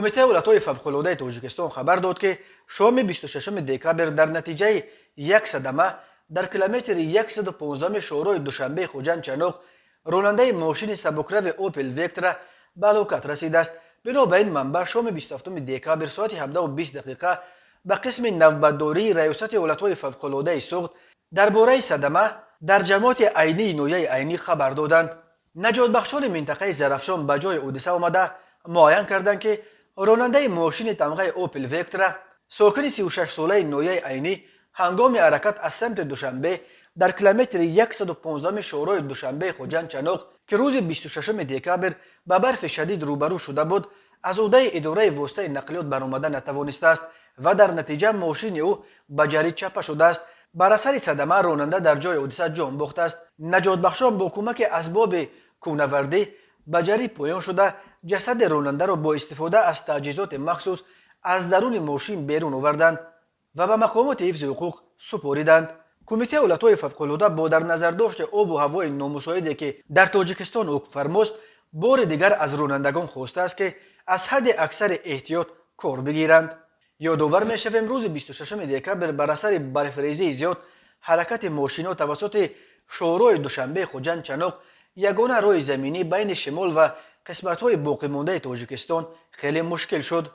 کمیته ولایت‌های فوق‌العاده تاجیکستان خبر داد که شام 26 دکامبر در نتیجه یک صدمه در کیلومتر 115 شورای دوشنبه خوجند چنوق راننده ماشین سبکرو اوپل ویکتور به هلاکت رسیده است. بنابراین منبع شام 27 دکامبر ساعت 17:20 به قسم نوبتداری ریاست ولایت‌های فوق‌العاده سوخت درباره صدمه در جماعت عینی نویه عینی خبر دادند. نجات بخشان منطقه زرافشان به جای حادثه آمده معاین کردند که راننده ماشین تمغه اوپل ویکتور ساکن 36 ساله نویه عینی هنگام حرکت از سمت دوشنبه در کیلومتر 115 شورای دوشنبه خوجند چنوق که روز 26 دکامبر به برف شدید روبرو شده بود از عهده اداره واسطه نقلیات برآمده نتوانسته است و در نتیجه ماشین او به جری چپه شده است. بر اثر صدمه راننده در جای حادثه جان باخته است. نجات بخشان با کمک اسباب کوهنوردی به جری پایان شده جسد راننده را با استفاده از تجهیزات مخصوص از درون ماشین بیرون آوردند و به مقامات حفظ حقوق سپاریدند. کمیته ولایت‌های فوق‌العاده با در نظر داشت آب و هوای نامساعدی که در تاجیکستان حکم فرماست بار دیگر از رانندگان خواسته است که از حد اکثر احتیاط کار بگیرند. یادآور می‌شویم روز 26 دکامبر بر اثر برف‌ریزی زیاد حرکت ماشین‌ها توسط شورای دوشنبه خوجند چنوق یگانه راه زمینی بین شمال و قسمت‌های باقی مانده تاجیکستان خیلی مشکل شد.